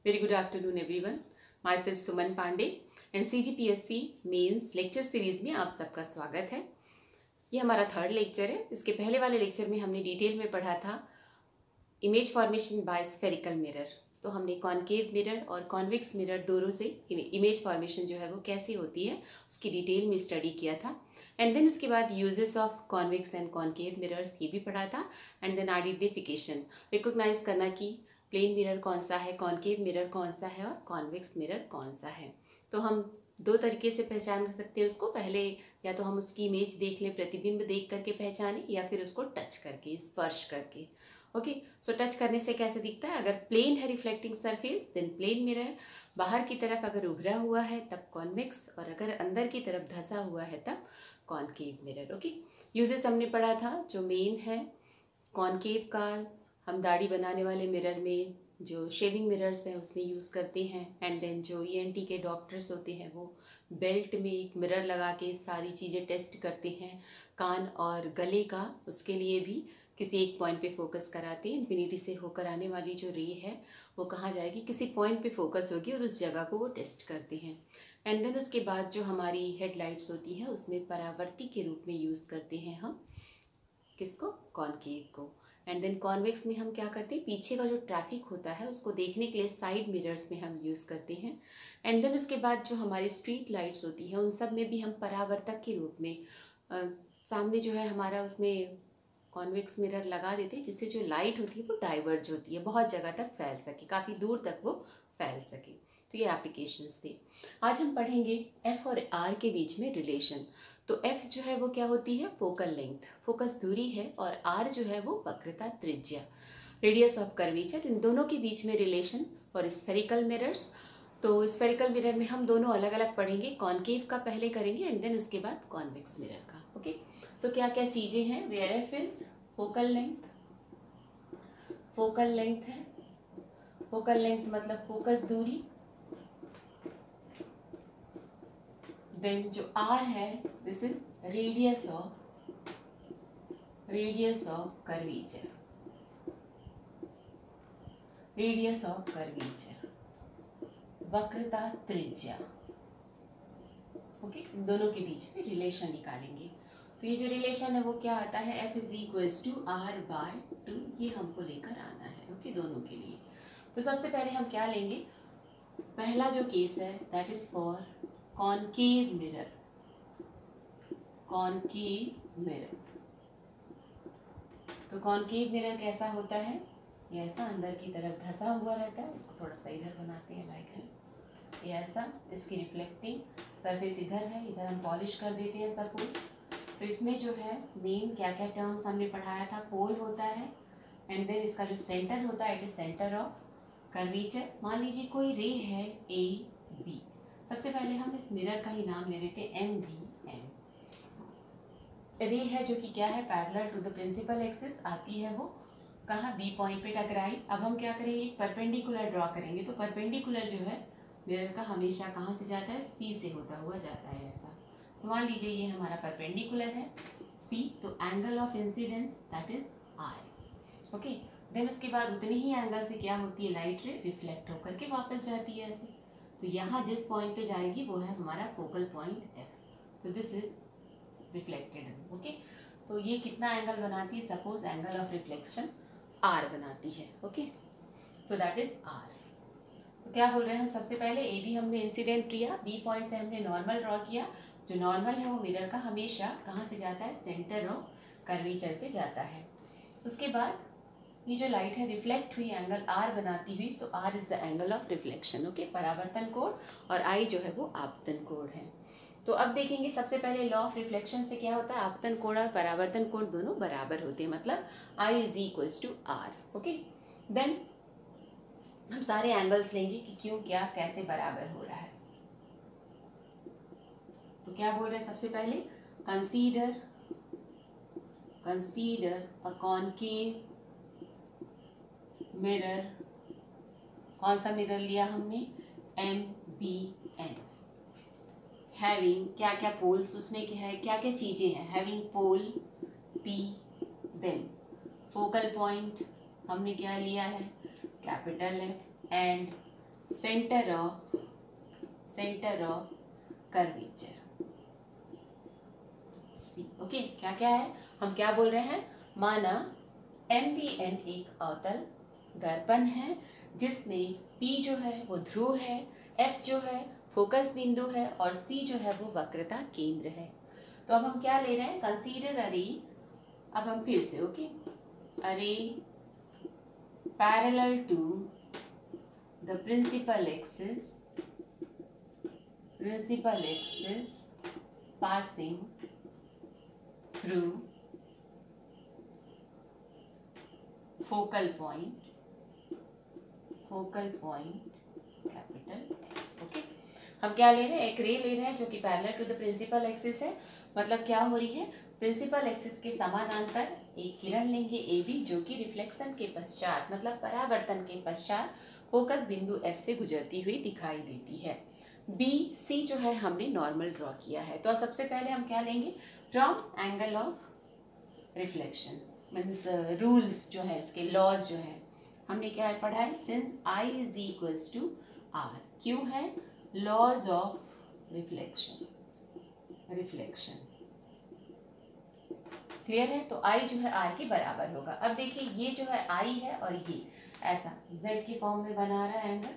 Very good afternoon everyone. Myself Suman Pandey and CGPSC mains lecture series में आप सबका स्वागत है। ये हमारा थर्ड लेक्चर है। इसके पहले वाले लेक्चर में हमने डिटेल में पढ़ा था image formation by spherical mirror. तो हमने कॉनकेव मिरर और कॉन्वेक्स मिरर दोनों से इमेज फॉर्मेशन जो है वो कैसे होती है उसकी डिटेल में स्टडी किया था। एंड देन उसके बाद uses of convex and concave mirrors ये भी पढ़ा था। एंड देन आइडेंटिफिकेशन, रिकॉग्नाइज करना कि प्लेन मिरर कौन सा है, कॉनकेव मिरर कौन सा है और कॉन्वेक्स मिरर कौन सा है। तो हम दो तरीके से पहचान सकते हैं उसको। पहले या तो हम उसकी इमेज देख लें, प्रतिबिंब देख करके पहचानें, या फिर उसको टच करके, स्पर्श करके। ओके, सो टच करने से कैसे दिखता है? अगर प्लेन है reflecting surface then plane mirror, बाहर की तरफ अगर उभरा हुआ है तब कॉन्वेक्स, और अगर अंदर की तरफ धंसा हुआ है तब कॉनकेव मिरर। ओके, यूजेस हमने पढ़ा था। जो मेन है कॉनकेव का, हम दाढ़ी बनाने वाले मिरर में जो शेविंग मिरर्स हैं उसमें यूज़ करते हैं। एंड देन जो ENT के डॉक्टर्स होते हैं वो बेल्ट में एक मिरर लगा के सारी चीज़ें टेस्ट करते हैं। कान और गले का, उसके लिए भी किसी एक पॉइंट पे फोकस कराते हैं। इन्फिनिटी से होकर आने वाली जो रे है वो कहाँ जाएगी, किसी पॉइंट पे फोकस होगी और उस जगह को वो टेस्ट करते हैं। एंड देन उसके बाद जो हमारी हेडलाइट्स होती हैं उसमें परावर्ती के रूप में यूज़ करते हैं हम किसको, कॉनकेव को। एंड देन कॉन्वेक्स में हम क्या करते हैं, पीछे का जो ट्रैफिक होता है उसको देखने के लिए साइड मिरर्स में हम यूज़ करते हैं। एंड देन उसके बाद जो हमारी स्ट्रीट लाइट्स होती हैं उन सब में भी हम परावर्तक के रूप में सामने जो है हमारा उसमें कॉन्वेक्स मिरर लगा देते हैं, जिससे जो लाइट होती है वो डाइवर्ज होती है, बहुत जगह तक फैल सके, काफ़ी दूर तक वो फैल सके। तो ये एप्लीकेशंस थे। आज हम पढ़ेंगे F और R के बीच में रिलेशन। तो F जो है वो क्या होती है, फोकल लेंथ, फोकस दूरी है, और R जो है वो वक्रता त्रिज्या, रेडियस ऑफ कर्वेचर। इन दोनों के बीच में रिलेशन। और स्फेरिकल मिरर्स, तो स्फेरिकल मिरर में हम दोनों अलग अलग पढ़ेंगे। कॉनकेव का पहले करेंगे एंड देन उसके बाद कॉन्वेक्स मिरर का। ओके, सो क्या क्या चीज़ें हैं, where F is focal length, focal length है, फोकल लेंथ मतलब फोकस दूरी। देन जो R है this is radius of curvature, radius of curvature, वक्रता त्रिज्या। ओके, दोनों के बीच में रिलेशन निकालेंगे। तो ये जो रिलेशन है वो क्या आता है, F is equals to R/2, ये हमको लेकर आना है। ओके, दोनों के लिए। तो सबसे पहले हम क्या लेंगे, पहला जो केस है that is for concave mirror, concave mirror. तो कॉनकेव मिरर कैसा होता है, ये ऐसा अंदर की तरफ धंसा हुआ रहता है। इसको थोड़ा सा इधर बनाते हैं डायग्राम, ये ऐसा, इसकी रिफ्लेक्टिंग सरफेस इधर है, इधर हम पॉलिश कर देते हैं सपोज। तो इसमें जो है मेन क्या क्या टर्म्स हमने पढ़ाया था, पोल होता है, एंड देन इसका जो सेंटर होता है it is centre of curvature. मान लीजिए कोई रे है AB, सबसे पहले हम इस मिरर का ही नाम ले देते हैं MBN। रे है जो कि क्या है, parallel to the principal axis आती है, वो कहाँ, B पॉइंट पे टकराई। अब हम क्या करेंगे, एक परपेंडिकुलर ड्रॉ करेंगे। तो परपेंडिकुलर जो है मिरर का हमेशा कहाँ से जाता है, C से होता हुआ जाता है ऐसा। तो मान लीजिए ये हमारा परपेंडिकुलर है C, तो angle of incidence that is I। Okay, then उसके बाद उतनी ही एंगल से क्या होती है, लाइट रे रिफ्लेक्ट होकर के वापस जाती है ऐसे। तो यहाँ जिस पॉइंट पे जाएगी वो है हमारा फोकल पॉइंट F। तो दिस इज रिफ्लेक्टेड। ओके, तो ये कितना एंगल बनाती है, suppose angle of reflection R बनाती है। ओके, तो दैट इज R। तो क्या बोल रहे हैं हम, सबसे पहले AB हमने इंसिडेंट लिया, B पॉइंट से हमने नॉर्मल ड्रॉ किया। जो नॉर्मल है वो मिरर का हमेशा कहाँ से जाता है, सेंटर ऑफ कर्वेचर से जाता है। उसके बाद ये जो लाइट है रिफ्लेक्ट हुई, एंगल R बनाती हुई, सो R is the angle of reflection. Okay, परावर्तन कोण, और I जो है वो आपतन कोण है। तो अब देखेंगे सबसे पहले लॉ ऑफ रिफ्लेक्शन से क्या होता है, आपतन कोण और परावर्तन कोण दोनों बराबर होते हैं, मतलब I is equals to R। Okay, then हम सारे एंगल्स लेंगे कि क्यों, क्या, कैसे बराबर हो रहा है। तो क्या बोल रहे हैं, सबसे पहले कंसीडर अ कॉनकेव मिरर। कौन सा मिरर लिया हमने, MBN। हैविंग क्या क्या पोल्स, उसमें क्या है, क्या क्या चीज़ें हैं, having pole P, then focal point हमने क्या लिया है, capital F, and centre of curvature C. Okay, क्या क्या है, हम क्या बोल रहे हैं, माना MPN एक अवतल दर्पण है जिसमें P जो है वो ध्रुव है, F जो है फोकस बिंदु है और C जो है वो वक्रता केंद्र है। तो अब हम क्या ले रहे हैं, कंसीडर अरे, अब हम फिर से ओके, अरे parallel to the principal axis passing through focal point capital F। Okay, हम क्या ले रहे हैं, एक रे ले रहे हैं जो कि parallel to the principal axis है। मतलब क्या हो रही है, प्रिंसिपल एक्सिस के समानांतर एक किरण लेंगे AB जो कि रिफ्लेक्शन के पश्चात मतलब परावर्तन के पश्चात फोकस बिंदु F से गुजरती हुई दिखाई देती है। BC जो है हमने नॉर्मल ड्रॉ किया है। तो अब सबसे पहले हम क्या लेंगे, from angle of reflection means rules जो है इसके, लॉज जो है हमने क्या पढ़ा है, since I is equals to R, क्यों है, लॉज ऑफ रिफ्लेक्शन क्लियर है। तो I जो है R के बराबर होगा। अब देखिए ये जो है I है और ये ऐसा Z के फॉर्म में बना रहा है एंगल,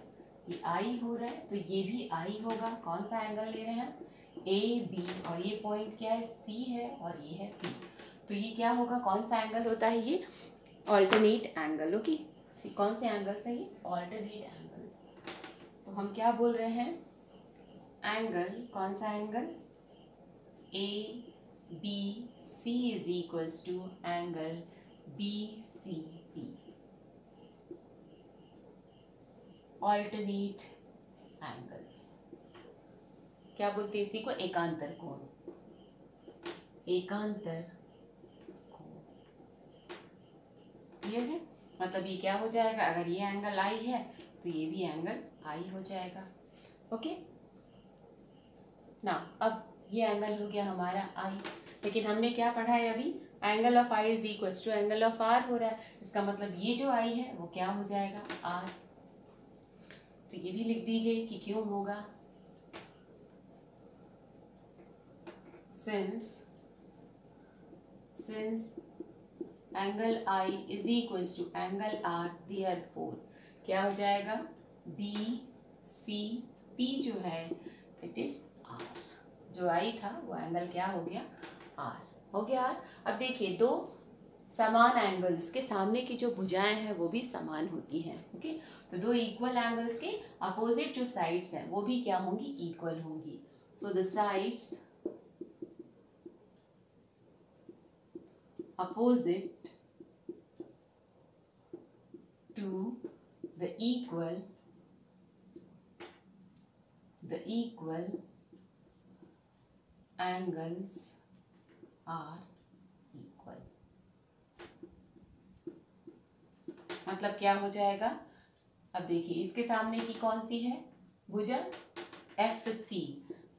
ये I हो रहा है तो ये भी I होगा। कौन सा एंगल ले रहे हैं, AB, और ये पॉइंट क्या है, C है और ये है P। तो ये क्या होगा, कौन सा एंगल होता है, ये ऑल्टरनेट एंगल। ओके, कौन से एंगल्स है ये, ऑल्टरनेट एंगल्स। तो हम क्या बोल रहे हैं, एंगल, कौन सा angle, ABC is equals to angle BCP, alternate angles. क्या बोलते हैं इसी को, एकांतर कोण, क्लियर है। मतलब ये क्या हो जाएगा, अगर ये एंगल I है तो ये भी एंगल I हो जाएगा। ओके ना, अब ये एंगल हो गया हमारा I, लेकिन हमने क्या पढ़ा है अभी, angle of I is equals to angle of R हो रहा है। इसका मतलब ये जो I है वो क्या हो जाएगा, R। तो ये भी लिख दीजिए कि क्यों होगा, since angle I is equals to angle R, therefore क्या हो जाएगा, BCP जो है इट इज R। जो I था वो एंगल क्या हो गया, R हो गया R। अब देखिए दो समान एंगल्स के सामने की जो भुजाएं हैं वो भी समान होती हैं। ओके, तो दो इक्वल एंगल्स के अपोजिट जो साइड्स हैं वो भी क्या होंगी, इक्वल होंगी। So the sides opposite to the equal angles are equal। मतलब क्या हो जाएगा, अब देखिए इसके सामने की कौन सी है भुजा, FC।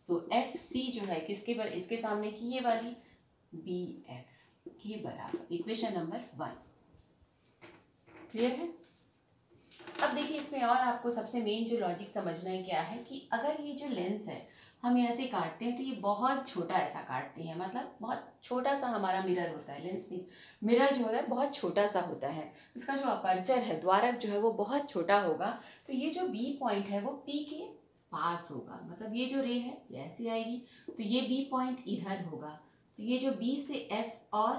सो FC जो है किसके पर, इसके सामने की ये वाली BF के बराबर, इक्वेशन नंबर 1। क्लियर है। अब देखिए इसमें और आपको सबसे मेन जो लॉजिक समझना है क्या है, कि अगर ये जो लेंस है हम ऐसे काटते हैं तो ये बहुत छोटा ऐसा काटते हैं, मतलब बहुत छोटा सा हमारा मिरर होता है, लेंस नहीं, मिरर जो होता है बहुत छोटा सा होता है। इसका जो अपर्चर है, द्वारक जो है वो बहुत छोटा होगा। तो ये जो B पॉइंट है वो P के पास होगा, मतलब ये जो रे है ये ऐसी आएगी तो ये B पॉइंट इधर होगा। तो ये जो B से F और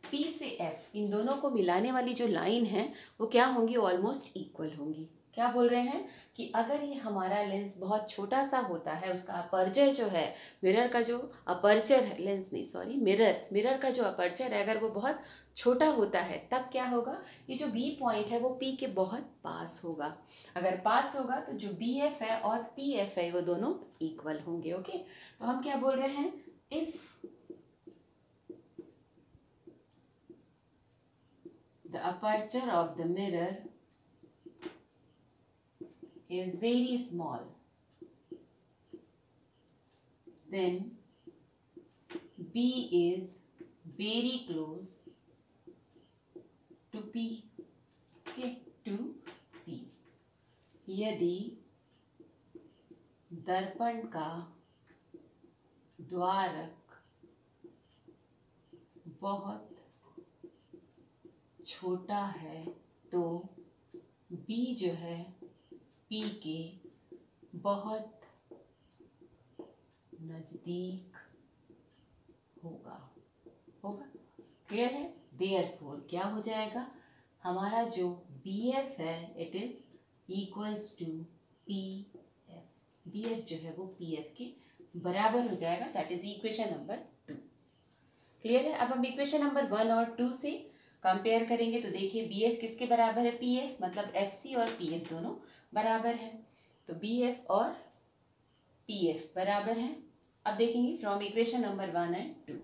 P से F इन दोनों को मिलाने वाली जो लाइन है वो क्या होंगी, ऑलमोस्ट इक्वल होंगी। क्या बोल रहे हैं कि अगर ये हमारा लेंस बहुत छोटा सा होता है, उसका अपर्चर जो है, मिरर का जो अपर्चर है, लेंस नहीं सॉरी मिरर का जो अपर्चर है अगर वो बहुत छोटा होता है तब क्या होगा, ये जो B पॉइंट है वो P के बहुत पास होगा। अगर पास होगा तो जो BF है और PF है वो दोनों इक्वल होंगे। ओके, तो हम क्या बोल रहे हैं, if the aperture of the mirror is very small, then B is very close to P। okay, to P। यदि दर्पण का द्वारक बहुत छोटा है तो B जो है P के बहुत नजदीक होगा। क्लियर है? देयरफॉर क्या हो जाएगा, हमारा जो BF है it is equals to PF। BF जो है वो PF के बराबर हो जाएगा। That is equation number 2। Clear है? अब हम इक्वेशन नंबर 1 और 2 से कंपेयर करेंगे तो देखिए BF किसके बराबर है, PF, मतलब FC और PF दोनों बराबर है। तो BF और PF बराबर है। अब देखेंगे from equation number 1 and 2।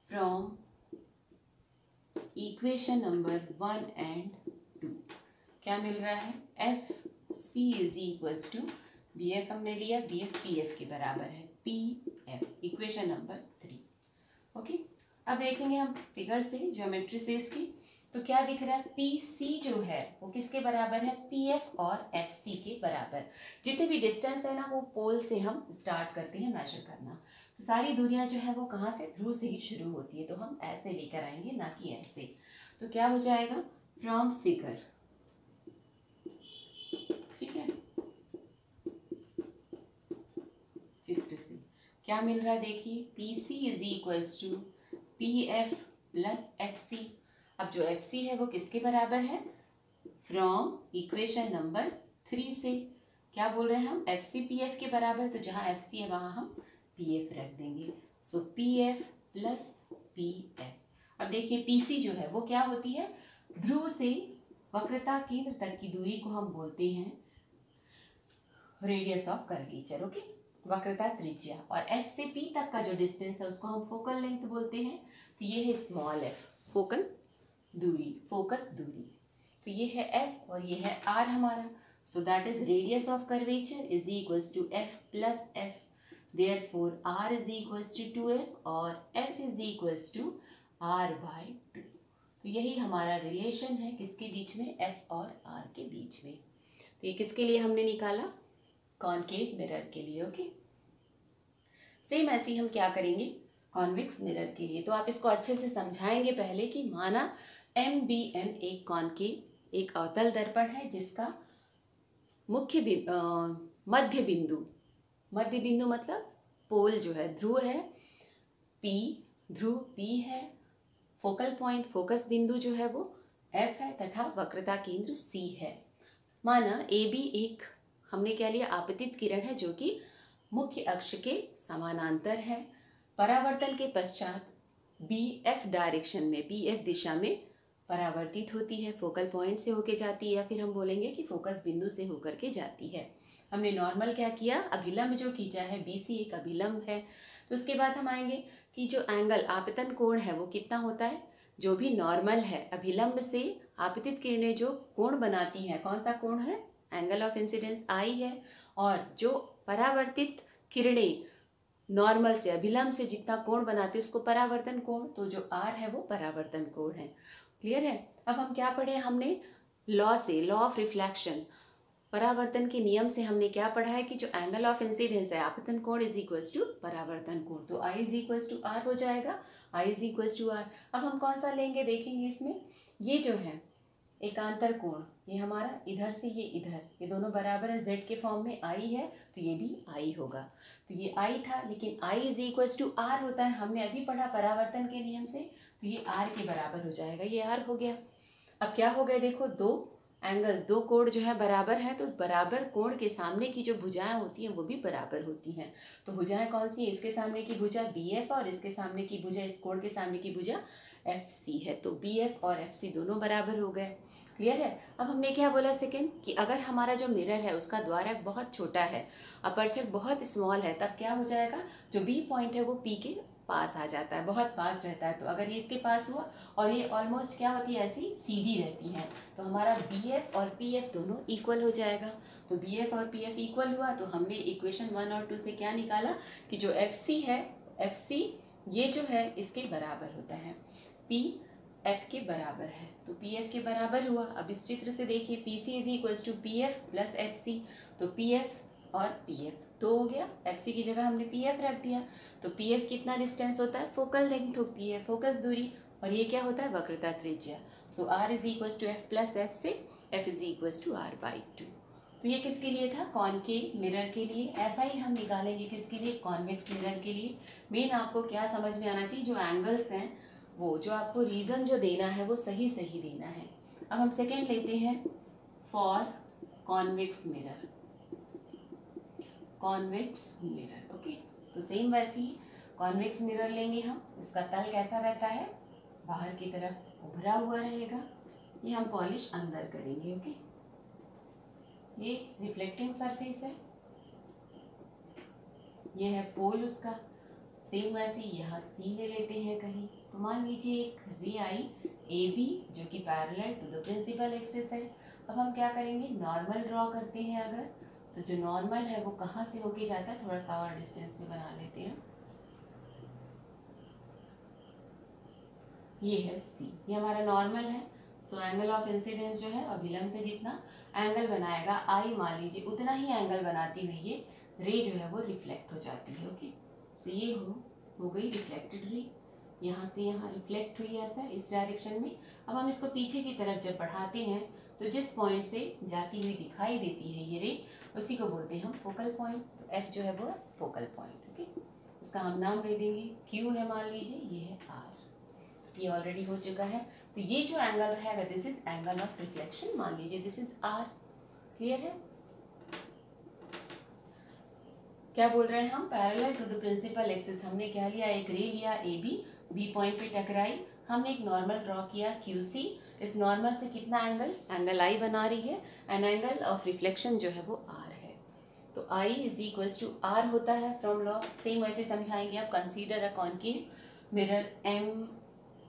From equation number 1 and 2 क्या मिल रहा है, FC is equals to BF हमने लिया, BF PF के बराबर है, PF इक्वेशन नंबर 3। ओके, अब देखेंगे हम फिगर से, ज्योमेट्री से इसकी, तो क्या दिख रहा है, PC जो है वो किसके बराबर है, PF और FC के बराबर। जितने भी डिस्टेंस है ना वो पोल से हम स्टार्ट करते हैं मेजर करना। तो सारी दूरियां जो है वो कहाँ से, ध्रुव से ही शुरू होती है, तो हम ऐसे लेकर आएंगे ना कि ऐसे। तो क्या हो जाएगा, फ्रॉम फिगर, ठीक है, चित्र से क्या मिल रहा है, देखिए PC is equals to PF plus FC। अब जो FC है वो किसके बराबर है, फ्रॉम इक्वेशन नंबर 3 से क्या बोल रहे हैं हम, FC PF के बराबर, तो जहाँ FC है वहाँ हम PF रख देंगे। सो PF प्लस PF। अब देखिए PC जो है वो क्या होती है, ध्रुव से वक्रता केंद्र तक की दूरी को हम बोलते हैं रेडियस ऑफ कर्वेचर। ओके, वक्रता त्रिज्या। और F से P तक का जो डिस्टेंस है उसको हम फोकल लेंथ बोलते हैं। तो ये है स्मॉल f, फोकल दूरी, फोकस दूरी। तो ये है F और ये है R हमारा। So that is radius of curvature is equals to F plus F। Therefore R is equals to 2F और F is equals to R by 2। तो यही हमारा रिलेशन है किसके बीच में, F और R के बीच में। तो ये किसके लिए हमने निकाला, कॉनकेव मिरर के लिए। ओके, सेम ऐसे ही हम क्या करेंगे कॉन्वेक्स मिरर के लिए। तो आप इसको अच्छे से समझाएंगे पहले कि माना MBM एक कॉनकेव, एक अवतल दर्पण है जिसका मुख्य मध्य बिंदु मतलब पोल जो है, ध्रुव है P, ध्रुव P है, फोकल पॉइंट, फोकस बिंदु जो है वो F है तथा वक्रता केंद्र C है। माना AB एक हमने क्या लिया, आपतित किरण है जो कि मुख्य अक्ष के समानांतर है। परावर्तन के पश्चात BF डायरेक्शन में, BF दिशा में परावर्तित होती है, फोकल पॉइंट से होके जाती है, या फिर हम बोलेंगे कि फोकस बिंदु से होकर के जाती है। हमने नॉर्मल क्या किया, अभिलंब जो खींचा है, BC एक अभिलंब है। तो उसके बाद हम आएंगे कि जो एंगल आपतन कोण है वो कितना होता है, जो भी नॉर्मल है, अभिलंब से आपतित किरणें जो कोण बनाती हैं, कौन सा कोण है, एंगल ऑफ इंसिडेंस I है। और जो परावर्तित किरणें नॉर्मल से अभिलंब से जितना कोण बनाते हैं उसको परावर्तन कोण, तो जो R है वो परावर्तन कोण है। क्लियर है? अब हम क्या पढ़े, हमने लॉ से, लॉ ऑफ रिफ्लेक्शन, परावर्तन के नियम से हमने क्या पढ़ा है कि जो एंगल ऑफ इंसिडेंस है, आपतन कोण इज इक्वल्स टू परावर्तन कोण। तो I is equals to R हो जाएगा, I is equals to R। अब हम कौन सा लेंगे देखेंगे इसमें, ये जो है एकांतर कोण, ये हमारा इधर से ये इधर, ये दोनों बराबर है, Z के फॉर्म में I है तो ये भी I होगा। तो ये I था, लेकिन I is equals to R होता है, हमने अभी पढ़ा परावर्तन के नियम से, तो ये R के बराबर हो जाएगा, ये R हो गया। अब क्या हो गया, देखो दो एंगल्स, दो कोण जो है बराबर है, तो बराबर कोण के सामने की जो भुजाएं होती हैं वो भी बराबर होती हैं। तो भुजाएं कौन सी है, इसके सामने की भुजा BF और इसके सामने की भुजा, इस कोण के सामने की भुजा FC है। तो BF और FC दोनों बराबर हो गए। क्लियर है? अब हमने क्या बोला सेकेंड, कि अगर हमारा जो मिरर है उसका द्वारक बहुत छोटा है, अपर्चर बहुत स्मॉल है, तब क्या हो जाएगा, जो B पॉइंट है वो P के पास आ जाता है, बहुत पास रहता है। तो अगर ये इसके पास हुआ और ये ऑलमोस्ट क्या होती है, ऐसी सीधी रहती है, तो हमारा BF और PF दोनों इक्वल हो जाएगा। तो BF और PF इक्वल हुआ, तो हमने इक्वेशन 1 और 2 से क्या निकाला कि जो FC है, FC ये जो है इसके बराबर होता है, P एफ के बराबर है, तो पी एफ के बराबर हुआ। अब इस चित्र से देखिए, P C is equals to P F plus F C, तो पी एफ और पी एफ तो हो गया, एफ सी की जगह हमने पी एफ रख दिया। तो पी एफ कितना डिस्टेंस होता है, फोकल लेंथ होती है, फोकस दूरी, और ये क्या होता है, वक्रता त्रिज्या। So R is equals to F plus F से F is equals to R by 2। तो ये किसके लिए था, कॉनकेव मिरर के लिए। ऐसा ही हम निकालेंगे किसके लिए, कॉन्वेक्स मिरर के लिए। मेन आपको क्या समझ में आना चाहिए, जो एंगल्स हैं वो जो आपको रीज़न जो देना है वो सही सही देना है। अब हम सेकेंड लेते हैं, for convex mirror, convex mirror, okay. तो सेम वैसे ही कॉन्वेक्स मिरर लेंगे हम, इसका तल कैसा रहता है, बाहर की तरफ उभरा हुआ रहेगा, ये हम पॉलिश अंदर करेंगे, ओके। ये रिफ्लेक्टिंग सरफेस है, ये है पोल उसका। सेम वैसे यहाँ सी ले लेते हैं कहीं, तो मान लीजिए एक रे आई ए बी जो कि parallel to the principal axis है। अब हम क्या करेंगे, नॉर्मल ड्रॉ करते हैं अगर, तो जो नॉर्मल है वो कहाँ से होके जाता है, थोड़ा सा और डिस्टेंस में बना लेते हैं, ये है सी, ये हमारा नॉर्मल है। सो एंगल ऑफ इंसिडेंस जो है अभिलंब से जितना एंगल बनाएगा आई, मान लीजिए उतना ही एंगल बनाती हुई ये रे जो है वो रिफ्लेक्ट हो जाती है, ओके। सो ये हो गई रिफ्लेक्टेड रे, यहाँ से यहाँ रिफ्लेक्ट हुई ऐसा इस डायरेक्शन में। अब हम इसको पीछे की तरफ जब बढ़ाते हैं तो जिस पॉइंट से जाती हुई दिखाई देती है ये रे, उसी को बोलते हैं हम फोकल पॉइंट। तो एफ जो है वो फोकल पॉइंट, ओके। इसका हम नाम दे देंगे, क्यू है मान लीजिए, ये है आर, ये ऑलरेडी हो चुका है। तो ये जो एंगल है this is angle of reflection, मान लीजिए दिस इज आर, क्लियर है। क्या बोल रहे हैं हम, parallel to the principal axis, हमने क्या लिया, एक रे लिया ए बी, बी पॉइंट पे टकराई, हमने एक नॉर्मल ड्रॉ किया क्यू सी, इस नॉर्मल से कितना एंगल आई बना रही है, एंड एंगल ऑफ रिफ्लेक्शन जो है वो आर है। तो I is equals to R होता है फ्रॉम लॉ। सेम वैसे समझाएंगे आप, consider a concave mirror M,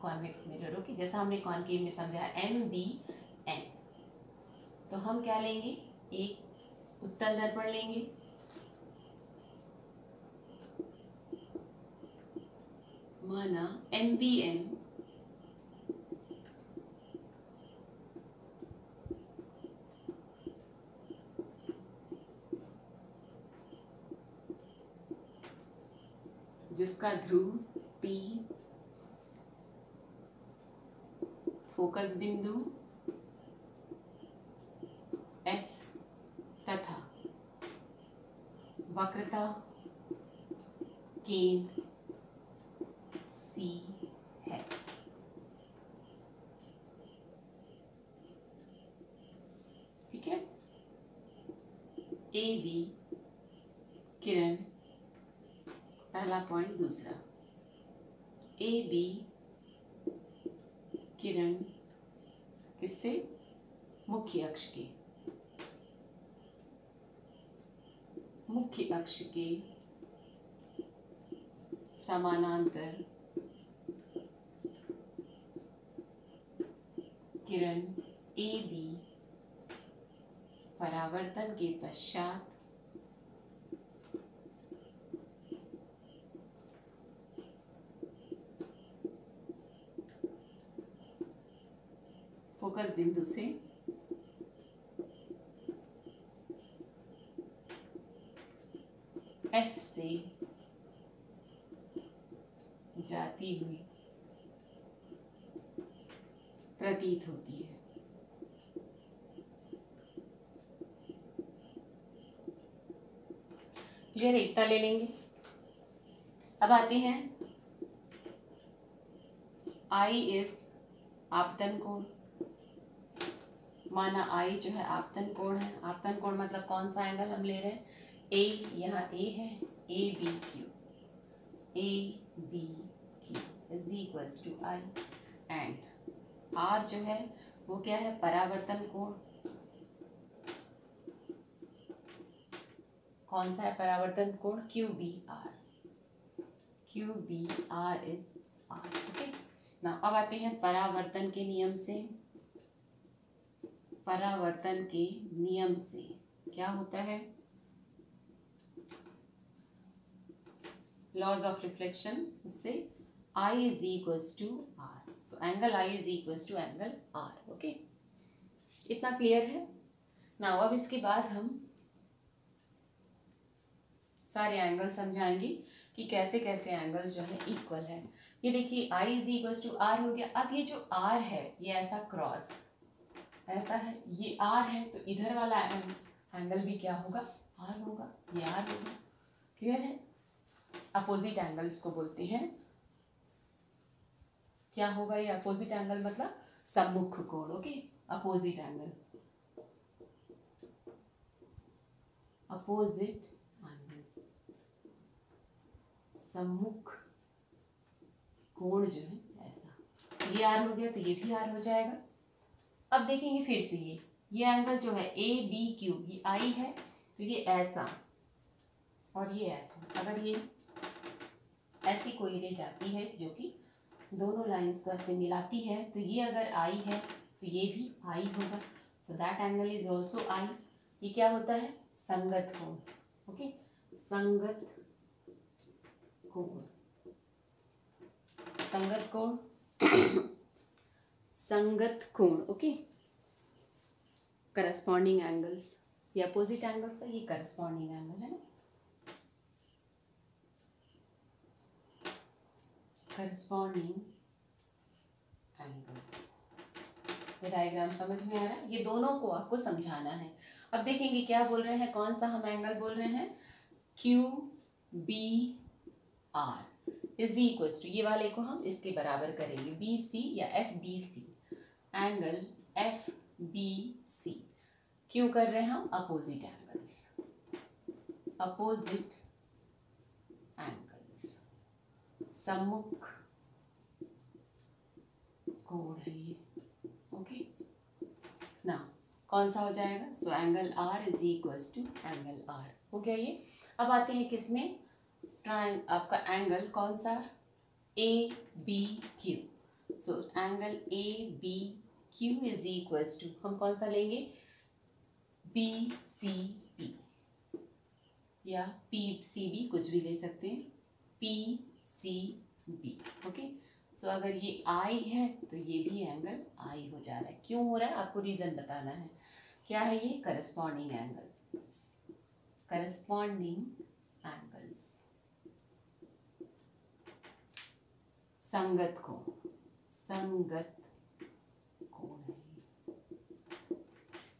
convex mirror, okay, जैसा हमने कॉनकेव में समझा एम बी एन। तो हम क्या लेंगे, एक उत्तल दर्पण लेंगे, माना एम बी एन, जिसका ध्रुव P फोकस बिंदु F तथा वक्रता केंद्र C है। ठीक है, ए बी किरण, पहला पॉइंट। दूसरा, ए बी किरण किससे, मुख्य अक्ष के, मुख्य अक्ष के समानांतर किरण ए बी परावर्तन के पश्चात फोकस बिंदु से F से जाती हुई प्रतीत होती है। क्लियर है, इतना ले लेंगे। अब आते हैं, I इज आपतन कोण, माना I जो है आपतन कोण है। आपतन कोण मतलब कौन सा एंगल हम ले रहे हैं, A, यहाँ A है, A B Q, A B Q is equals to I, and R जो है वो क्या है, परावर्तन कोण। कौन सा है परावर्तन कोण, Q B R, Q B R is R, okay ना। अब आते हैं परावर्तन के नियम से, परावर्तन के नियम से क्या होता है, लॉज ऑफ रिफ्लेक्शन, इससे I is equals to R. So angle I is equal to angle R. Okay, इतना क्लियर है ना। अब इसके बाद हम सारे एंगल समझाएंगे कि कैसे कैसे एंगल्स जो है इक्वल है। ये देखिए आई इज इक्वल टू आर हो गया। अब ये जो आर है ये ऐसा क्रॉस ऐसा है, ये आर है तो इधर वाला एंगल भी क्या होगा, आर होगा, ये आर होगा। क्लियर है? अपोजिट एंगल्स को बोलते हैं, क्या होगा ये अपोजिट एंगल, मतलब सम्मुख कोण। Okay, opposite angle, opposite angles, सम्मुख कोण जो है ऐसा। ये आर हो गया तो ये भी आर हो जाएगा। अब देखेंगे फिर से ये एंगल जो है ए बी क्यू, ये आई है तो ये ऐसा और ये ऐसा। अगर ये ऐसी कोई रे जाती है जो कि दोनों लाइंस को ऐसे मिलाती है तो ये अगर आई है तो ये भी आई होगा। So that angle is also I. ये क्या होता है, संगत कोण। ओके, संगत कोण, संगत कोण, संगत कोण। ओके, करस्पॉन्डिंग एंगल्स, ये अपोजिट एंगल्स है, ये करस्पॉन्डिंग एंगल है ना। करस्पॉन्डिंग एंगल्स, ये डायग्राम समझ में आ रहा है? ये दोनों को आपको समझाना है। अब देखेंगे क्या बोल रहे हैं, कौन सा हम एंगल बोल रहे हैं, Q B R is equal to, ये वाले को हम इसके बराबर करेंगे, बी सी या F B C, angle F B C. क्यों कर रहे हैं हम, अपोजिट एंगल्स, अपोजिट एंगल्स, सम्मुख कोण है ये। ओके ना, कौन सा हो जाएगा, so angle R is equal to angle R हो गया ये। अब आते हैं किसमें, आपका एंगल कौन सा, A B Q. So angle A B Q is equal to, हम कौन सा लेंगे, बी सी पी या पी सी बी, कुछ भी ले सकते हैं, P C B. Okay, so अगर ये आई है तो ये भी एंगल आई हो जा रहा है। क्यों हो रहा है, आपको रीज़न बताना है। क्या है ये, करस्पॉन्डिंग एंगल, करस्पॉन्डिंग एंगल्स, संगत कोण, संगत कोण है ये।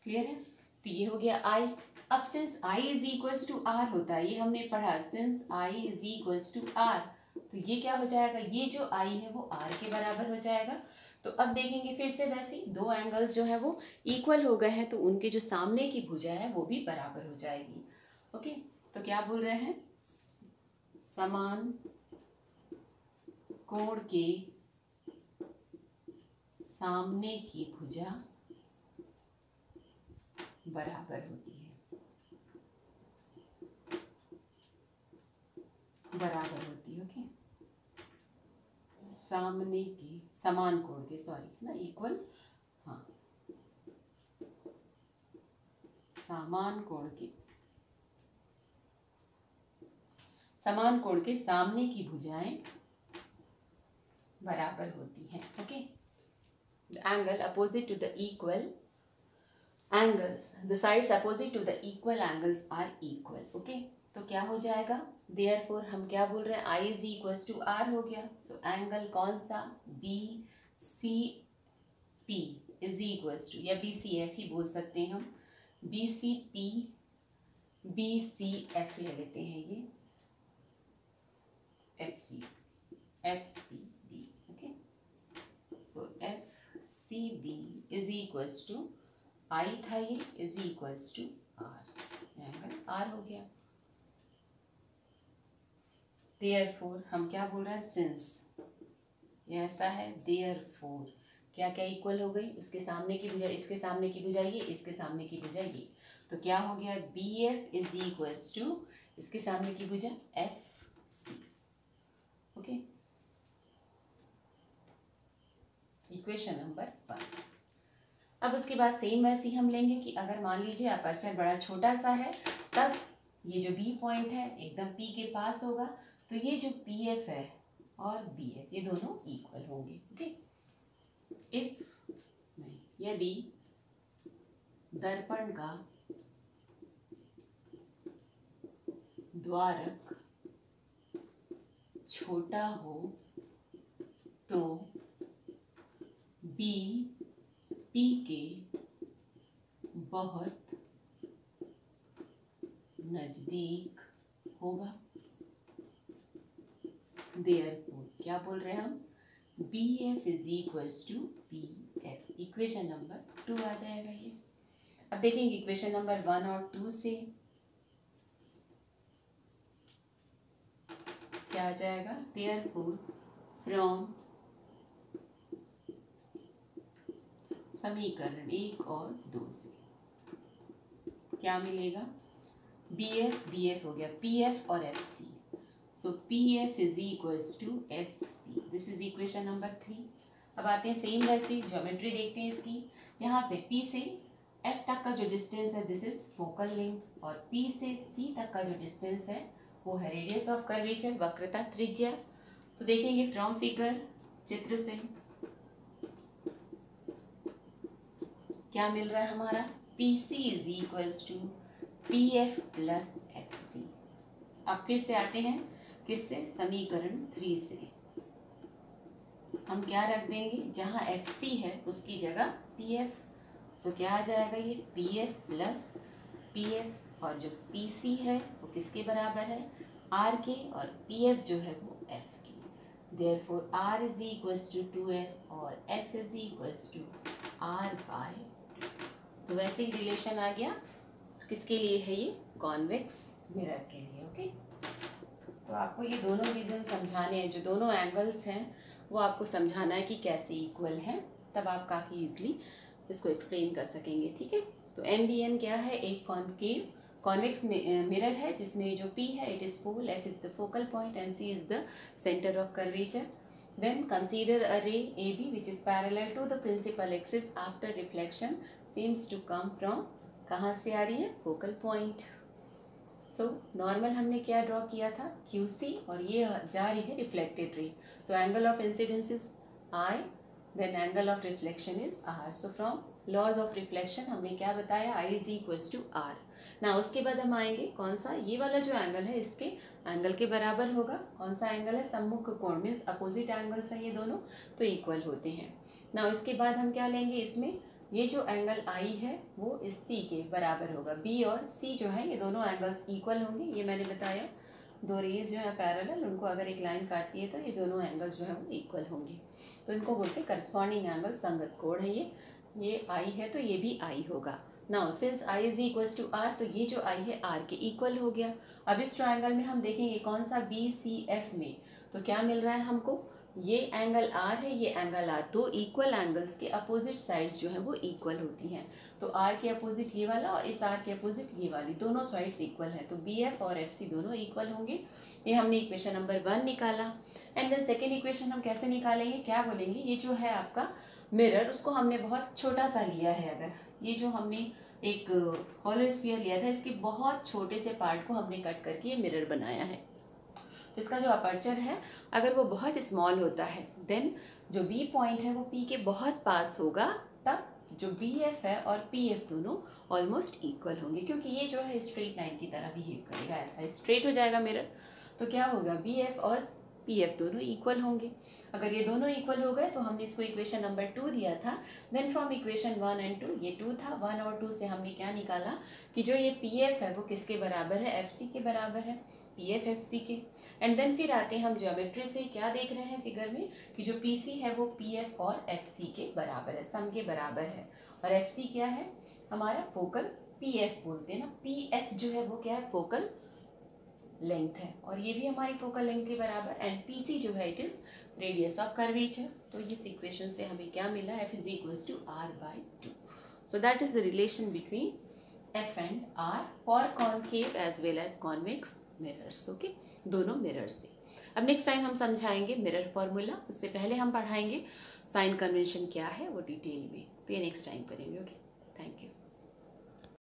क्लियर है? तो ये हो गया आई। अब since I is equal to R होता है, ये हमने पढ़ा, since I is equal to R, तो ये क्या हो जाएगा, ये जो आई है वो आर के बराबर हो जाएगा। तो अब देखेंगे फिर से वैसे दो एंगल्स जो है वो इक्वल हो गए हैं तो उनके जो सामने की भुजा है वो भी बराबर हो जाएगी। ओके, तो क्या बोल रहे हैं, समान कोण के सामने की भुजा बराबर होती है, बराबर होती है। ओके, सामने की, समान कोण के, सॉरी ना, इक्वल, हाँ, समान कोण के, समान कोण के सामने की भुजाएं बराबर होती हैं। Okay, the angle opposite to the equal angles, the sides opposite to the equal angles are equal. Okay, तो क्या हो जाएगा, देयरफॉर हम क्या बोल रहे हैं, I is equal to R हो गया। सो एंगल कौन सा, B C P is equal to, या बी सी एफ ही बोल सकते हैं हम, B C P, B C F ले लेते हैं, ये F C B. Okay, so F C B is equal to, I था ये, is equal to R, angle R हो गया। देयरफॉर हम क्या बोल रहे हैं, सिंस ये ऐसा है, देयरफॉर क्या क्या इक्वल हो गई, उसके सामने की भुजा, इसके सामने की भुजा ये, इसके सामने की भुजा ये, तो क्या हो गया, B F is equal to, इसके सामने की भुजा F C. Okay, equation number 1। अब उसके बाद सेम वैसे ही हम लेंगे कि अगर मान लीजिए अपर्चर बड़ा छोटा सा है, तब ये जो बी पॉइंट है एकदम पी के पास होगा, तो ये जो पी एफ है और बी एफ ये दोनों इक्वल होंगे। ओके, इफ नहीं, यदि दर्पण का द्वारक छोटा हो तो बी पी के बहुत नजदीक होगा। देयरफॉर क्या बोल रहे हैं हम, B F is equals to P F. Equation number 2 आ जाएगा ये। अब देखेंगे इक्वेशन नंबर 1 और 2 से क्या आ जाएगा। देयरफॉर फ्रॉम समीकरण 1 और 2 से क्या मिलेगा, बी एफ हो गया, पी एफ और F C. So P F is equals to F C. This is equation number 3। अब आते हैं सेम वैसे ज्योमेट्री देखते हैं इसकी। यहाँ से P से F तक का जो डिस्टेंस है दिस इज फोकल लेंथ, और P से C तक का जो डिस्टेंस है वो है रेडियस ऑफ कर्वेचर, वक्रता त्रिज्या। तो देखेंगे फ्रॉम फिगर, चित्र से क्या मिल रहा है हमारा, PC is equals to P F plus F C. अब फिर से आते हैं किससे, समीकरण 3 से हम क्या रख देंगे, जहाँ एफ सी है उसकी जगह पी एफ। सो क्या आ जाएगा ये, P F plus P F, और जो पी सी है वो किसके बराबर है, आर के, और पी एफ जो है वो एफ की। Therefore R is equals to 2f और F is equals to R by. तो वैसे ही रिलेशन आ गया, किसके लिए है ये, कॉन्वेक्स मिरर के लिए। ओके, तो आपको ये दोनों रीजन समझाने हैं, जो दोनों एंगल्स हैं वो आपको समझाना है कि कैसे इक्वल हैं, तब आप काफ़ी इजीली इसको एक्सप्लेन कर सकेंगे। ठीक है, तो MBN क्या है, एक कॉन्केव कॉन्वेक्स मिरर है जिसमें जो P है it is pole, F is the focal point and C is the centre of curvature. Then consider a ray AB which is parallel to the principal axis after reflection seems to come from, कहाँ से आ रही है, focal point. So normal हमने क्या draw किया था, QC, और ये जा रही है रिफ्लेक्टेड रे। तो angle of incidence is I, then angle of reflection is R। So from laws of reflection हमने क्या बताया, I is equals to R। ना उसके बाद हम आएंगे कौन सा, ये वाला जो एंगल है इसके एंगल के बराबर होगा। कौन सा एंगल है, सम्मुख कोण, मीन्स अपोजिट एंगल्स हैं ये दोनों, तो इक्वल होते हैं ना। उसके बाद हम क्या लेंगे, इसमें ये जो एंगल I है वो इस C के बराबर होगा। B और C जो है ये दोनों एंगल्स इक्वल होंगे, ये मैंने बताया। दो रेज जो है पैरेलल, उनको अगर एक लाइन काटती है तो ये दोनों एंगल्स जो है वो इक्वल होंगे, तो इनको बोलते हैं करस्पॉन्डिंग एंगल, संगत कोण है ये I है तो ये भी I होगा। Now since I is equals to R, तो ये जो I है R के इक्वल हो गया। अब इस ट्रायंगल में हम देखेंगे कौन सा, BCF में, तो क्या मिल रहा है हमको, ये एंगल R है, ये एंगल R, दो इक्वल एंगल्स के अपोजिट साइड्स जो है वो इक्वल होती हैं। तो R के अपोजिट ये वाला और इस R के अपोजिट ये वाली, दोनों साइड्स इक्वल है, तो BF और FC दोनों इक्वल होंगे। ये हमने इक्वेशन नंबर 1 निकाला। एंड देन सेकेंड इक्वेशन हम कैसे निकालेंगे, क्या बोलेंगे, ये जो है आपका मिरर, उसको हमने बहुत छोटा सा लिया है। अगर ये जो हमने एक हॉलो स्फीयर लिया था, इसके बहुत छोटे से पार्ट को हमने कट करके ये मिरर बनाया है। तो इसका जो अपर्चर है अगर वो बहुत स्मॉल होता है, देन जो B पॉइंट है वो P के बहुत पास होगा, तब जो BF है और PF दोनों ऑलमोस्ट इक्वल होंगे, क्योंकि ये जो है स्ट्रेट लाइन की तरह बिहेव करेगा, ऐसा स्ट्रेट हो जाएगा मिरर। तो क्या होगा, BF और PF दोनों इक्वल होंगे। अगर ये दोनों इक्वल हो गए तो हमने इसको इक्वेशन नंबर 2 दिया था। देन फ्रॉम इक्वेशन 1 एंड 2, ये 2 था, 1 और 2 से हमने क्या निकाला कि जो ये PF है वो किसके बराबर है, FC के बराबर है, PF FC के। एंड देन फिर आते हैं हम ज्योमेट्री से, क्या देख रहे हैं फिगर में कि जो PC है वो PF और FC के बराबर है, सम के बराबर है। और FC क्या है हमारा, फोकल PF बोलते हैं ना, PF जो है वो क्या है, फोकल लेंथ है, और ये भी हमारी फोकल लेंथ के बराबर। एंड PC जो है it is radius of curvature. तो इस इक्वेशन से हमें क्या मिला, F is equals to R by 2। So that is the relation between F and R for concave as well as convex mirrors. Okay, दोनों mirrors से। अब नेक्स्ट टाइम हम समझाएंगे मिरर फॉर्मूला, उससे पहले हम पढ़ाएंगे साइन कन्वेंशन क्या है वो डिटेल में, तो ये नेक्स्ट टाइम करेंगे। Okay, thank you.